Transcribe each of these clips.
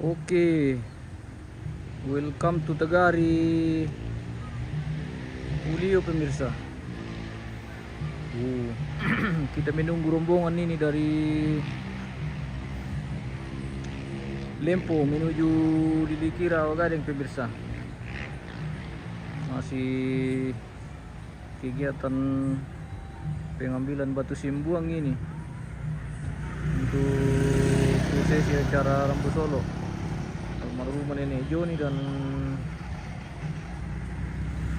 Oke, welcome to Tagari Ulio pemirsa. Kita menunggu rombongan ini dari Lempo menuju Lilikira Gading pemirsa. Masih kegiatan pengambilan batu simbuang ini untuk prosesi acara Rambu Solo. Almarhum Nenek Joni dan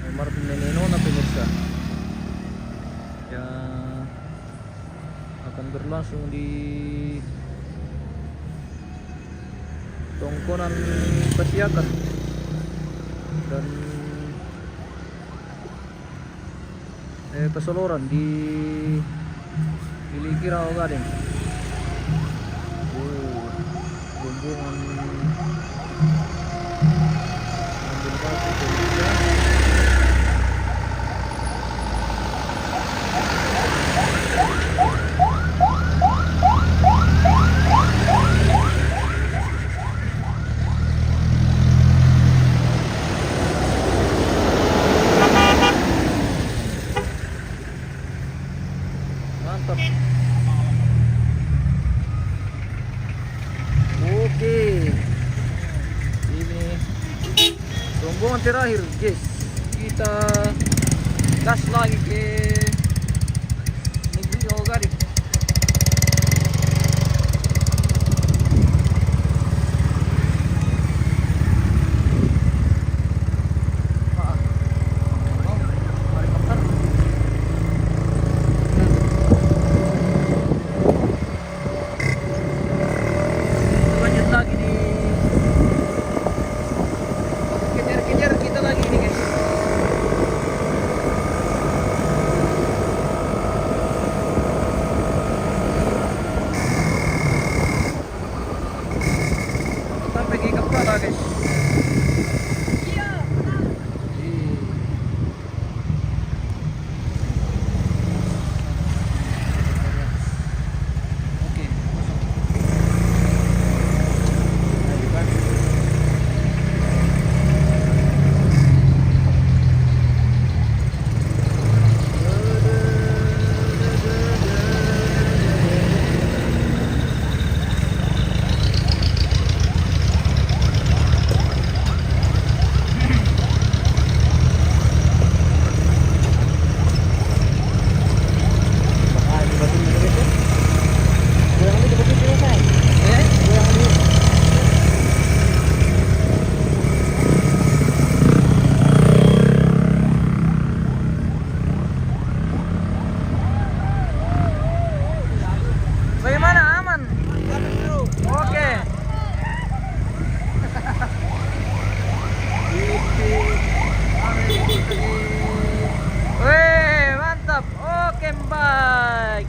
almarhum Nenek Nona pemirsa yang akan berlangsung di Tongkonan Pasiakan dan Pesoloran di Lilikira Gading. Rombongan ambil batu pemirsa. Mantap. Oke, ini rombongan terakhir guys, kita gas lagi ke negeri Ogarik. Sampai ke Kapala guys. Oke, masuk. Bagaimana, aman? Oke. Weh, mantap. Oke, baik.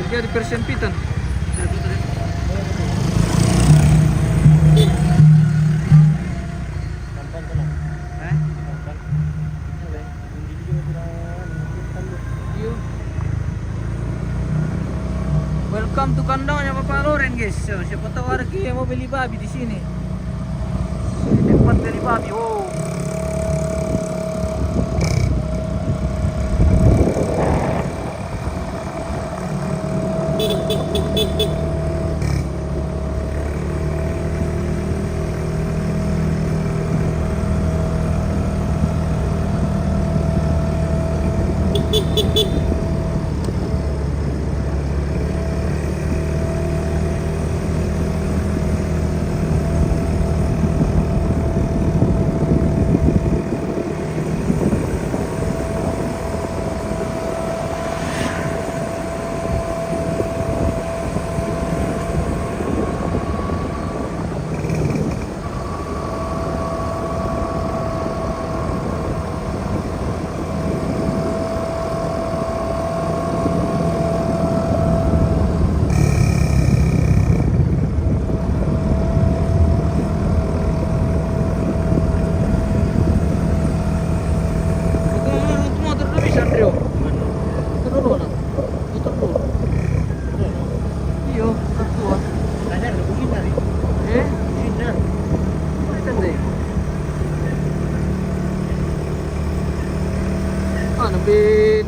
Jadi persempitan. Welcome to kandangnya Bapak Loren, guys. So, siapa tahu ada yang mau beli babi di sini. Tempat beli babi. Wow.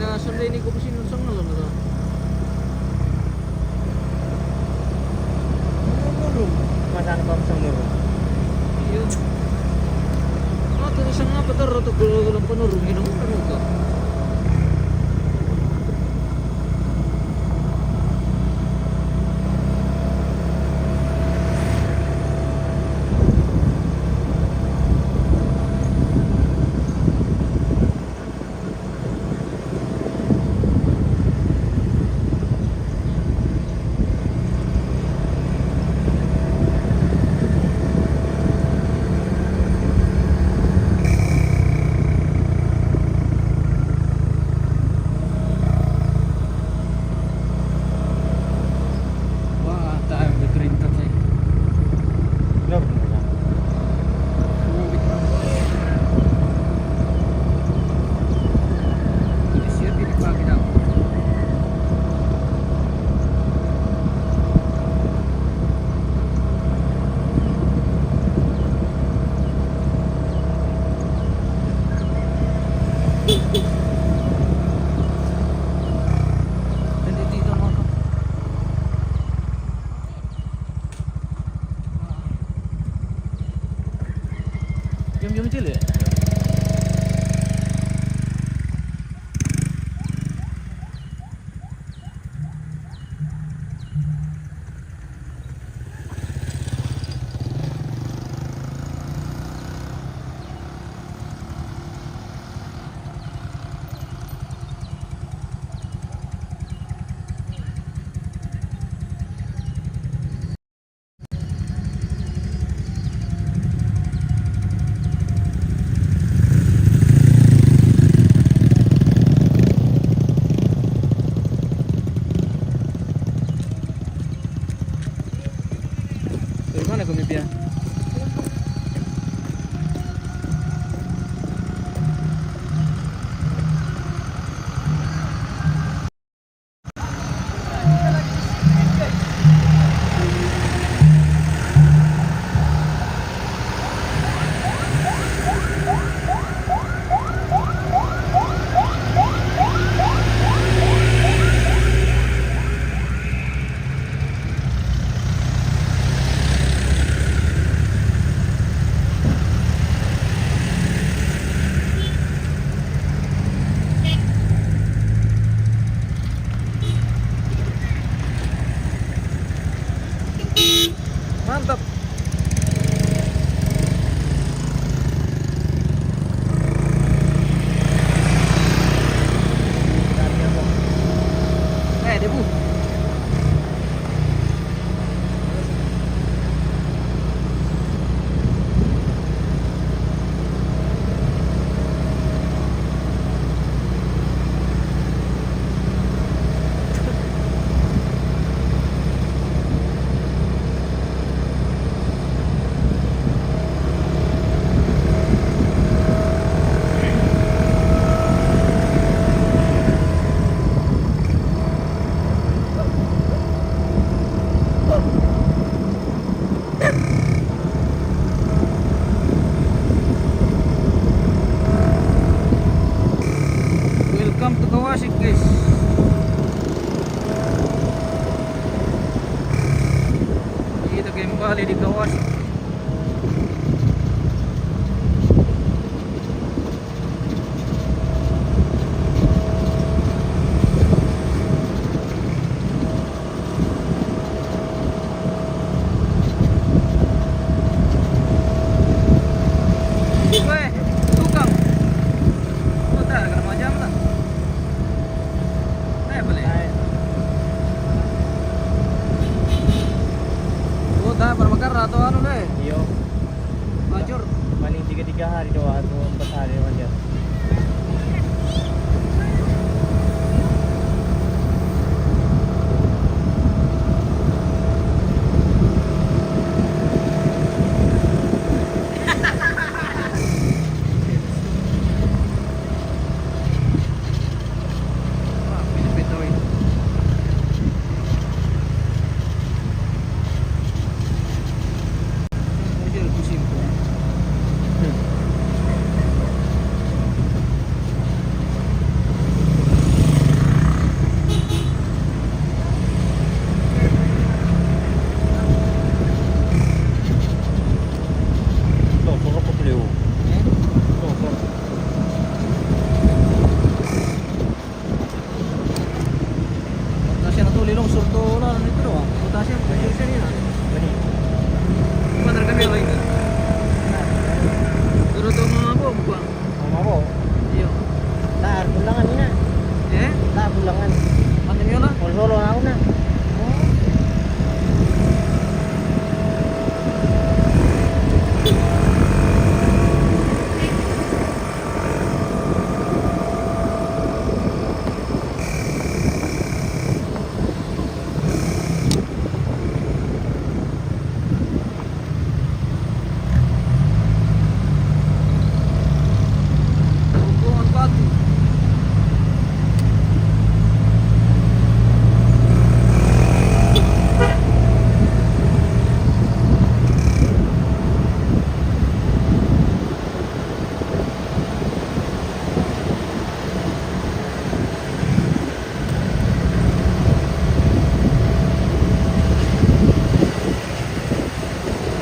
Na Sunday ni ko pisin sang nalon na. Masaan ko sa muro. Iyo. Ano sang apa tar to gulang panurong ino ano ka. Jam-jam kecil ya? Dari mana kau mimpi ya? Mantap. Debu. Nah, para magkara to ano na eh. Iyo. Major. Maling 3 hari daw ato 4 hari naman yan. Ah, pinipito eh. Major kusim ko. Ito, puro po tuloy. Eh? Ito, puro. Na siya natulilong surto na nito ah. Punta siya, kaya siya niya. Mani. Padar kami lagi. Pero to mga bom ba? Mama ko. Iyo. Tar, bulangan ni na. Eh? Tar, bulangan. Ano niyo na? Solo na ako na. Oh. Bukuan batu.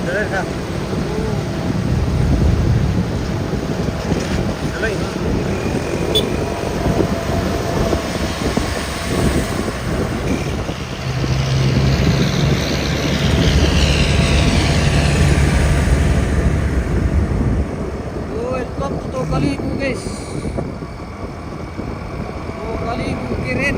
Dali na. Dali. Welcome to Tokalibu guys. Tokalibu Kirin.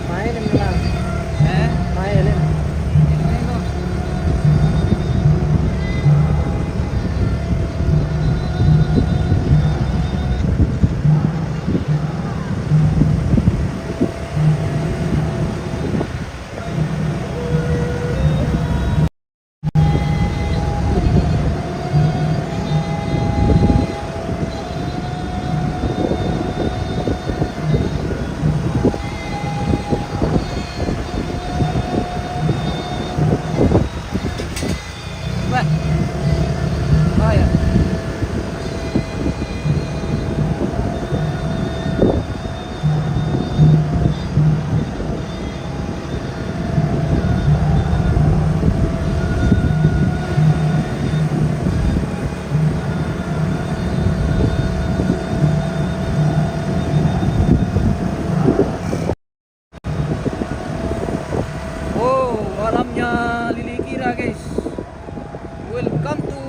Main na lang. Eh? Main na. Bah. Oh ya. Oh, alamnya Lilikira guys. Welcome to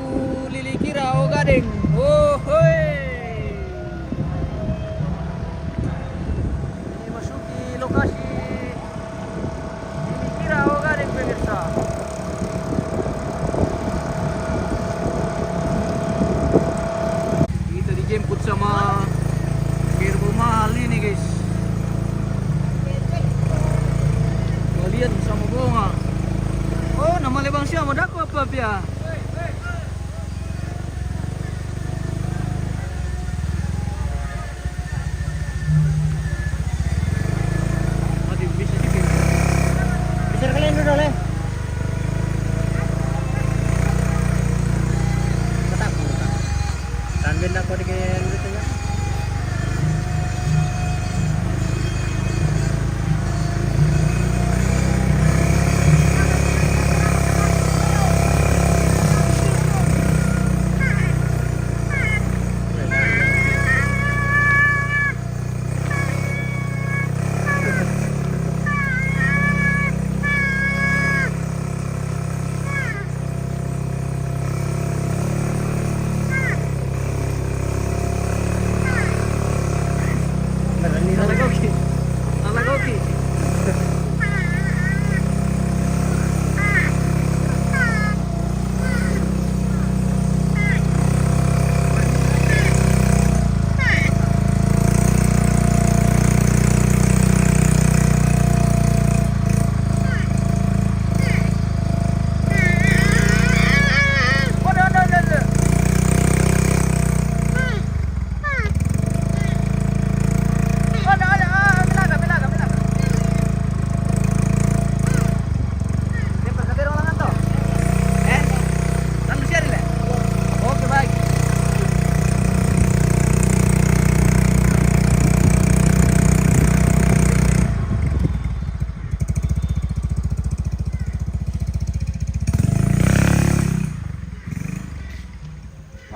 Lilikira Ogading. Oh, hoy. Ini masuki lokasi Lilikira Ogading pemirsa. siya mo dako apa pia. Mati bisa sikit. Bisa kalian dulu le. Ketakut. Tanben ako di kaya dito ya. Nalagoki. Nalagoki.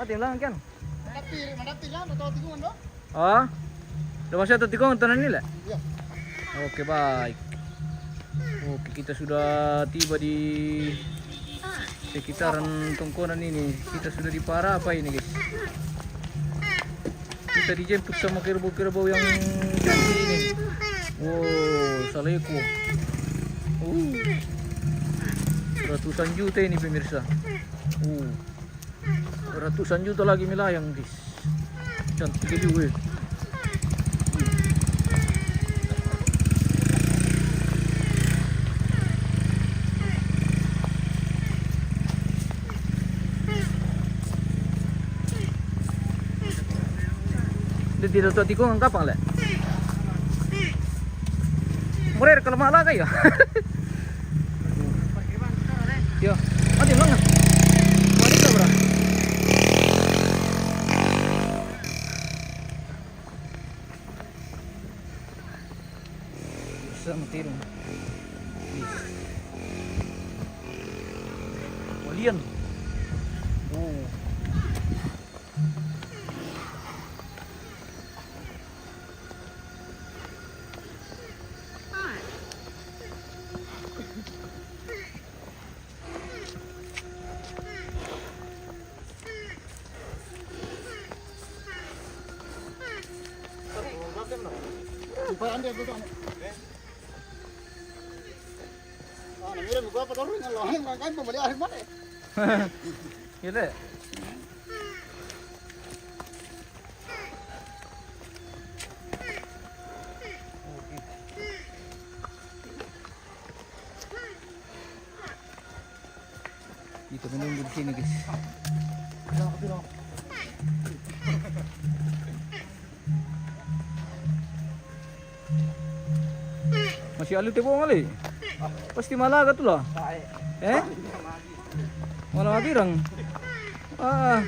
Mati lang kan. Madapil lang, matutingon no? Ah? Udah masih tikung tanan nila? Iya. Oke, baik. Oke, kita sudah tiba di sekitaran Tongkonan ini. Kita sudah di Parapai ini, guys. Kita dijemput sama kerbau-kerbau yang cantik ini. Wow, saleko. Ratusan juta ini pemirsa. Ratusan juta lagi melayang, guys. Cantik juga. Tidak tahu tikung ang kapang le. Murer kalau malah kayo. Yo, mati lang. Mati ka bro. Bisa matirong. Walian. Oh. Supaya anda itu kan. Ah, namanya gua apa dorong yang lain kan pembeli air mana? Gila. Kita menunggu di sini, guys. Masih alu tebo mali. Pasti malaga tu lah. Eh? Malah matirang. Ah.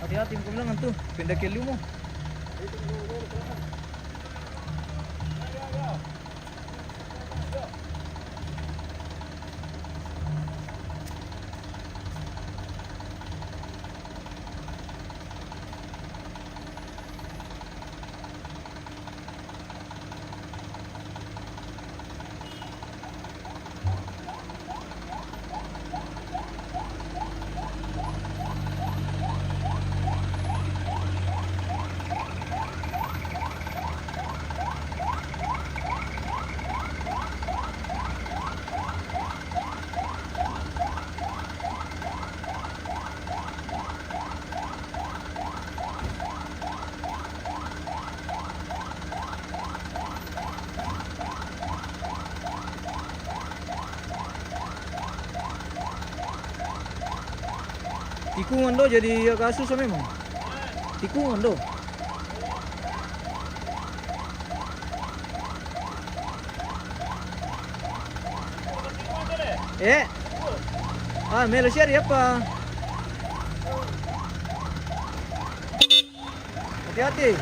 Hati-hati mo lang tuh, pindah ke mo. Tikungan do jadi agak susah memang. Tikungan do. Melo share apa? Hati-hati.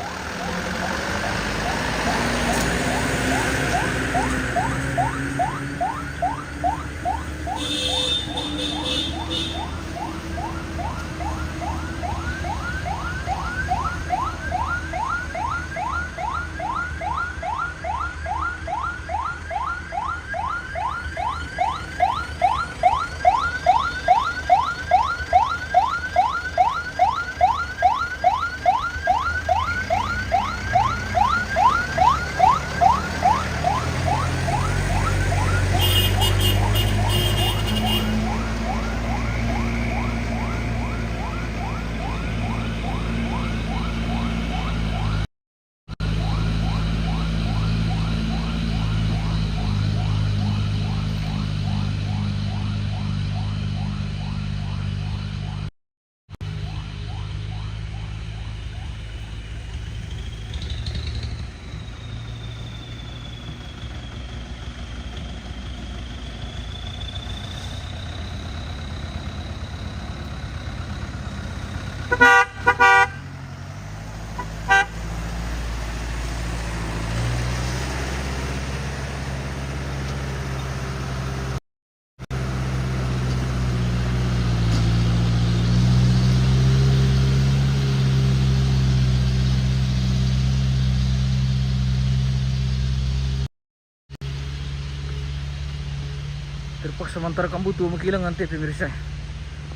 Terpaksa mentarkan butuh mengkilangan teh pemirsa.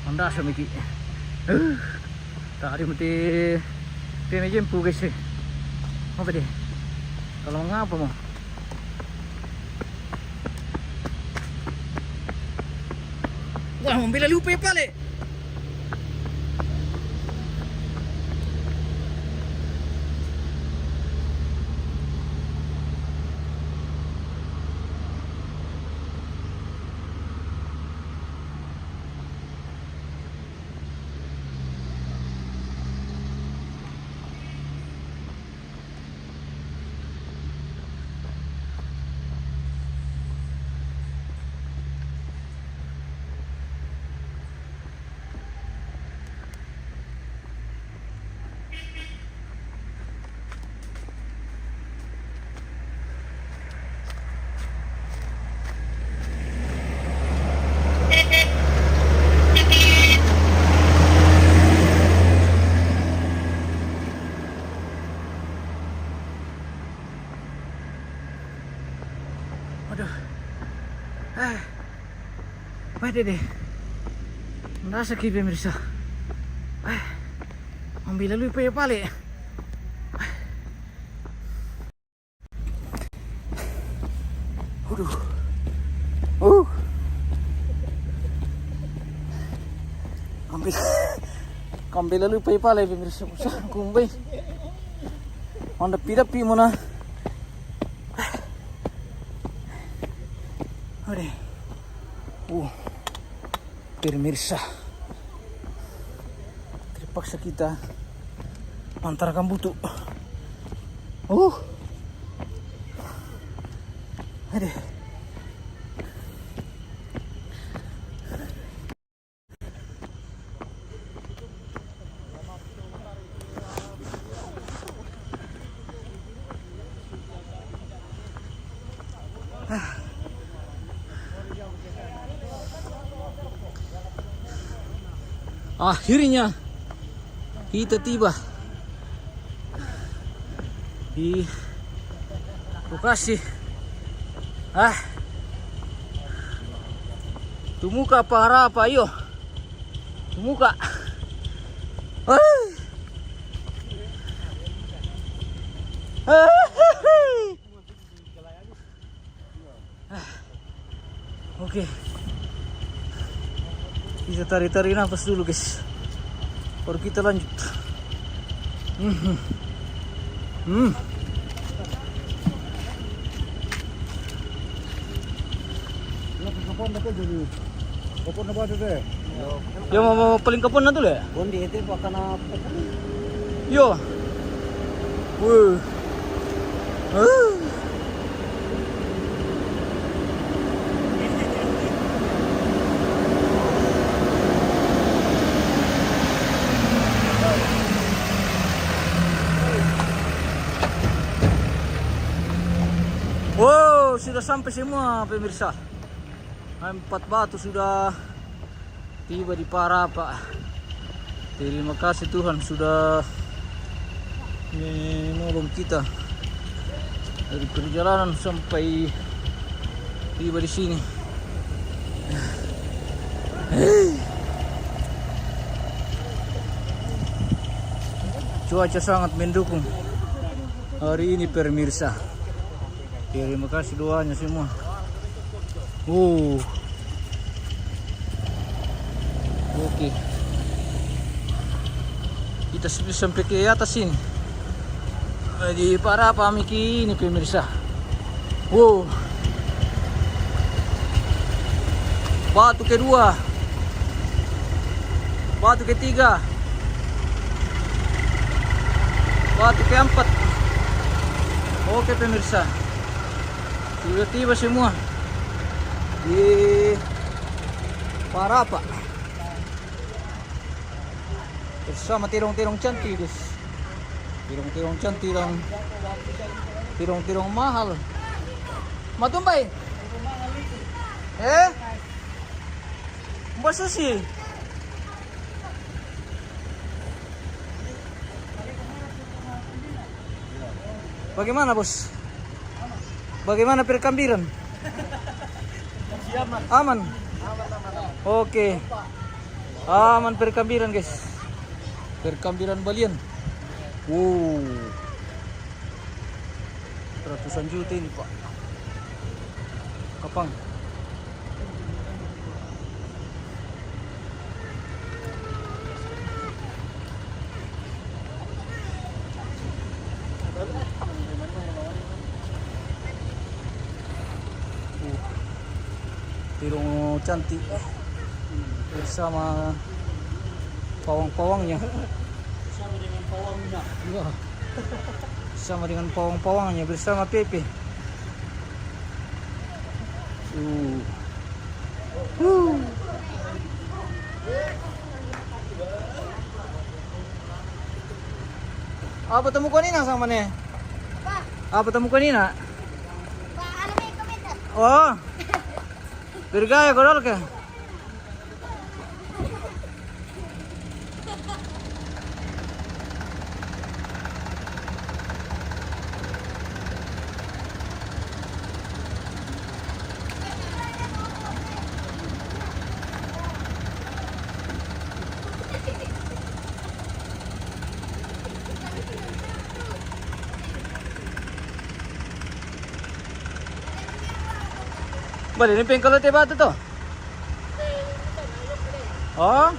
Anda asa miki. Tadi mesti jempu guys. Apa deh? Kalau ngapa mau? Wah, mobil lupa pale. Aduh. Pwede deh. Nasa kay pemirsa. Ang bilaloy pa yung pali. Aduh. Ambil lalu pa yung pali pemirsa. Kumbay. Ang dapi-dapi mo na. Pemirsa, terpaksa kita antarkan butuh. Aduh. Akhirnya kita tiba di lokasi. Tumuka para apa yo? Tumuka. Oke. Kita tarik-tarik nafas dulu guys, baru kita lanjut. Kapon na ba dito? Yo mau paling kapon na tuh ya? Bondi itu pakai apa? Yo. Wuh. Wow, sudah sampai semua pemirsa. 4 batu sudah tiba di Parapa. Terima kasih Tuhan sudah menolong kita dari perjalanan sampai tiba di sini. Cuaca sangat mendukung hari ini pemirsa. Terima kasih doanya semua. Oke. Kita sudah sampai ke atas sini. Di Parapa Miki ini pemirsa. Batu kedua. Batu ketiga. Batu keempat. Oke pemirsa. Sudah tiba semua di Parapa bersama tirong-tirong cantik guys. Tirong-tirong cantik dan tirong-tirong mahal. Matumbay? Mbak Susi? Bagaimana bos? Bagaimana perkambiran? Aman. Oke. Aman perkambiran guys. Perkambiran Balian. Ratusan juta ini pak. Kapang. Tirong cantik bersama pawang-pawangnya. Bersama dengan pawang-pawangnya bersama Pepe. Apa temu kanina sama nih? Apa temu kanina? Oh. Bergaya korol ka? Balik ni pengkalote batu to? Oh.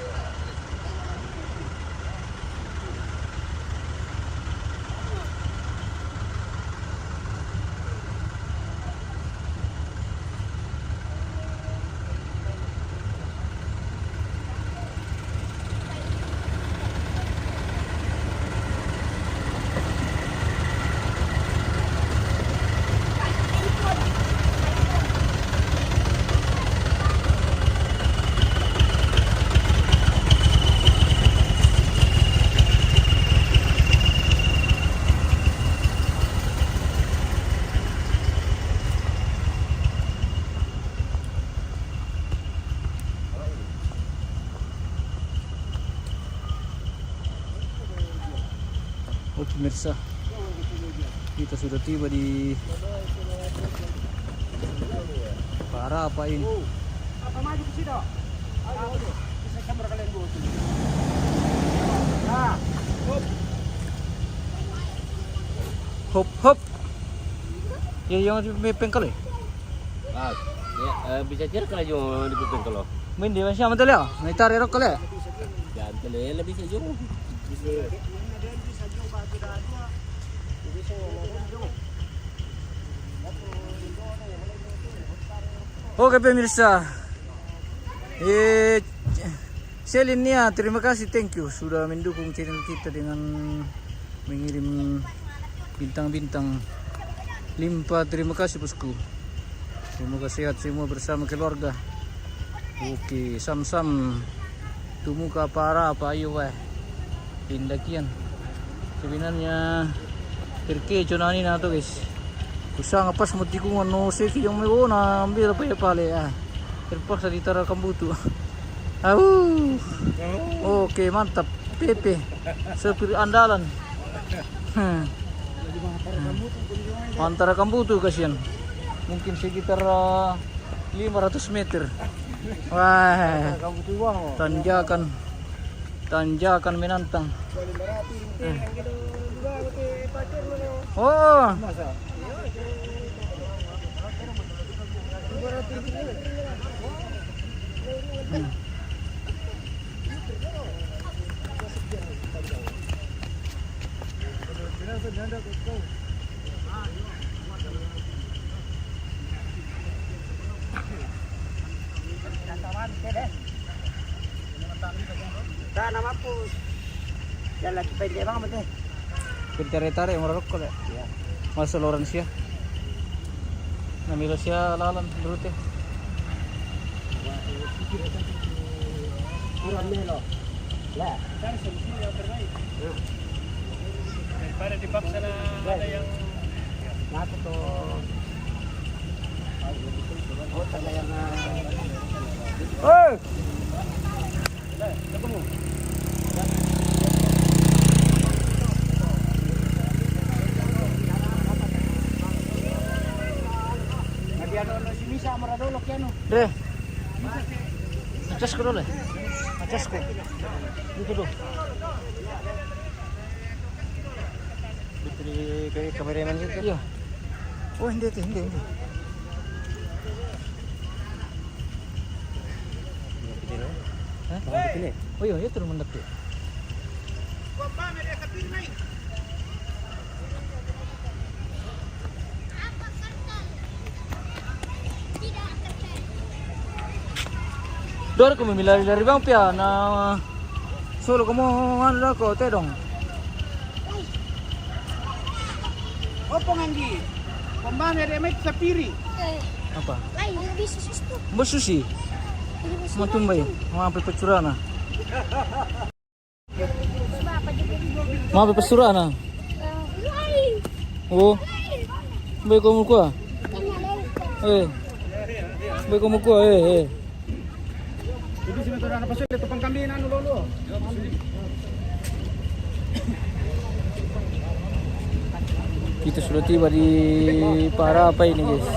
Oh pemirsa, kita sudah tiba di Parapa ini. Hop hop. Ya yang di pengkal eh? Bisa tiar kalau jom di pengkal. Main di mana betul ya? Naik tarik rok kali. Jangan tele lebih bisa jom. Oke pemirsa, Selinia, terima kasih, thank you sudah mendukung channel kita dengan mengirim bintang-bintang. Limpah terima kasih bosku. Semoga sehat semua bersama keluarga. Oke, sam-sam. Tumuka para apa ayo weh. Pindakian. Sebenarnya terkejo nani na to guys. Kusang pas mo tikungan no seki yang may na ambil apa ya pale ah. Terpaksa ditara kambutu. Au. Oke, mantap. Pepe. Seperti andalan. Antara kambutu kasihan. Mungkin sekitar 500 meter. Wah. Tanjakan menantang. Oh. Sana mampus. Jalan kita di bang betul. Tarik-tarik merokok kok. Ya. Masa loran siya. Namila siya lalan berute. Kurang melo. Lah. Daripada dipaksa na ada yang Mata to. Oh, tanda yang Oi. si Misa Maradolo kiano. Deh. Acas ko dulu. Acas ko. Dito do. Dito kay kameraman gitu. Iya. Oh, hindi. Hah? Oh iya, itu rumah dapet. Dor ko memilih dari bang pia na solo kamu ano ko tedong. Opo nganggi. Pembane remek sapiri. Apa? Lain, bisa susu. Bos sushi. Mau tumbay, mau ambil pecurana. Mau ambil pecurana. Lain. Oh, baik kamu kuah. Baik kamu kuah. Jadi sini turun apa sih? Tepang kambing anu lolo. Kita sudah tiba di para apa ini guys,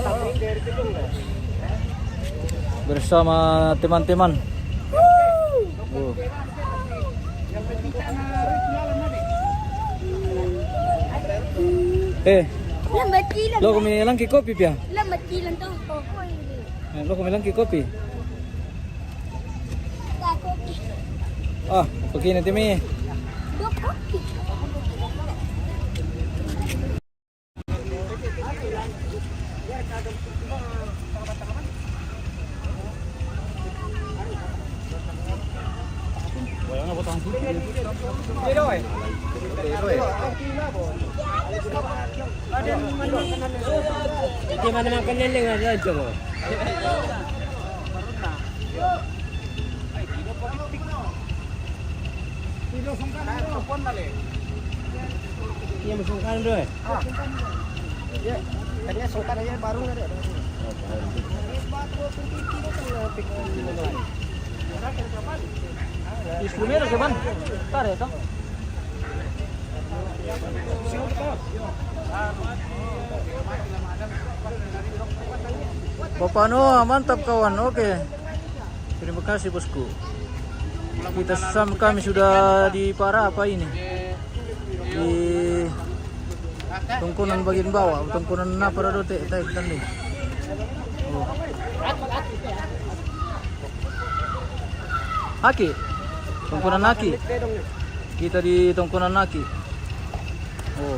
bersama teman-teman. Oh. Lambat kilan. Lo kami lang kopi pia. Lambat kilan to. Oh, ini. Lo kami lang kopi. Kopi. Ah, begini timi. Dua kopi. Di mana makan leleng aja coba. Iya masukkan dulu. Ya, tadinya sungkan aja baru ada. Instrumero ke ban? Tare to. Bapak Noah, mantap kawan. Oke. Terima kasih bosku. Kami sudah di para apa ini? Di tungkunan bagian bawah, tungkunan apa dote taik tanding. Oh. Aki. Tungkunan Aki. Kita di tungkunan Aki. Oh.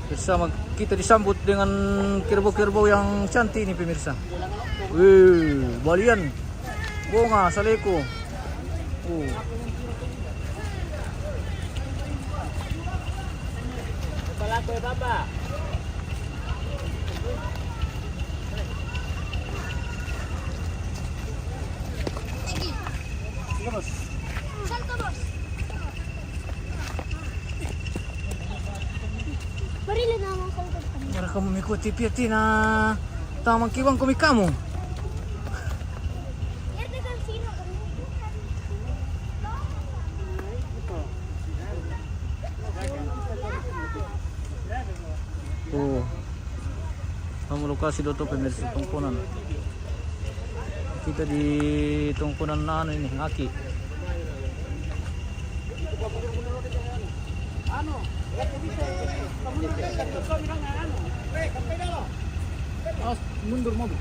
Bersama kita disambut dengan kerbau-kerbau yang cantik ini pemirsa. Wih, balian. Bunga saleko. Oh. Palako ya Papa. Salto, bos. Barilan na mga salto. Para kamu mengikuti piati na tamang kiwang kumi kamu. Yan na kang sino. Oh. Kamu lokasi dito pemirsa tungkunan. Kita di tungkunan na ano ini, aki. Mundur mobil.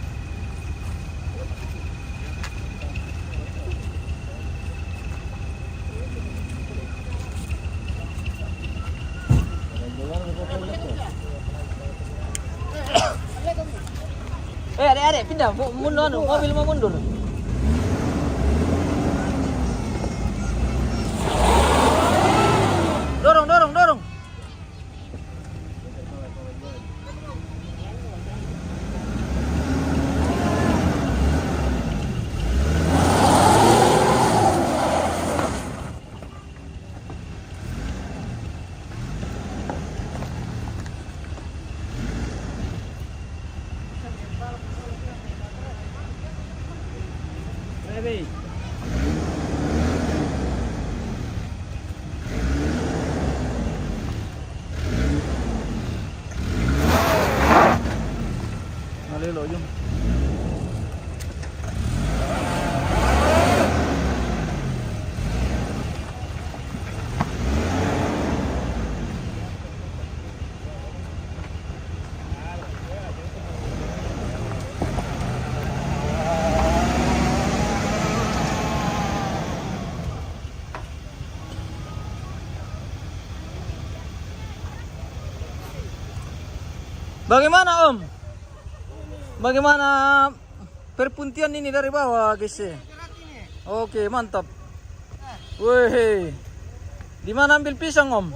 Adek, pindah, mundur, mobil mau mundur. Dorong. Baby. Nalilo yun. Bagaimana Om? Bagaimana perpuntian ini dari bawah guys? Oke, mantap. Wih. Di mana ambil pisang Om?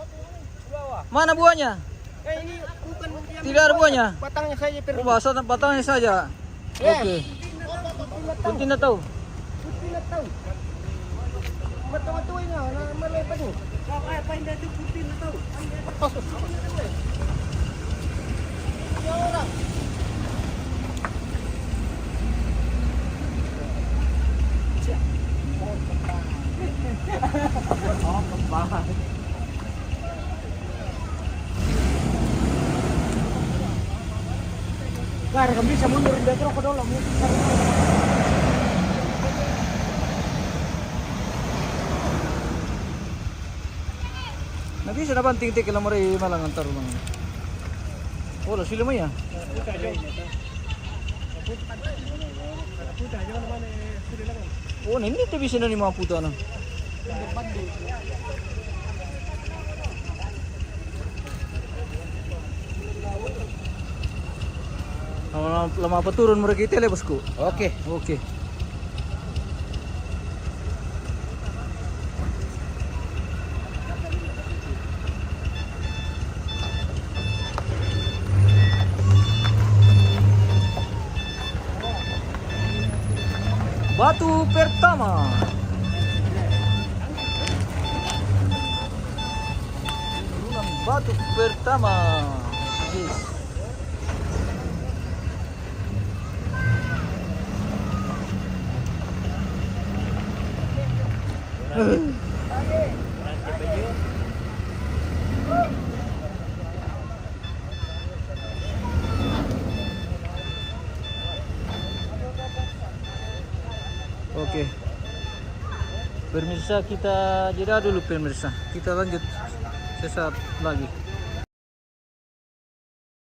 Mana buahnya? Ini bukan Tidak ada buahnya. batangnya saja per. Oh, batangnya saja. Oke. Puntina tahu. Tidak tahu. Betul-betul ini mana penuh. Apa yang itu putih tahu. Ya orang. Cara kami bisa mundur dari ke dalam. Nanti sudah banting tik kalau mari malang antar rumah. Oh, sila mo ya. Oh, ini tuh bisa na ni mga puta na. Lama pa turun mo kita le bosku. Oke. Oke. Batu pertama. Turunan batu pertama. Yes. Oke. Pemirsa, kita jeda dulu pemirsa. Kita lanjut sesaat lagi.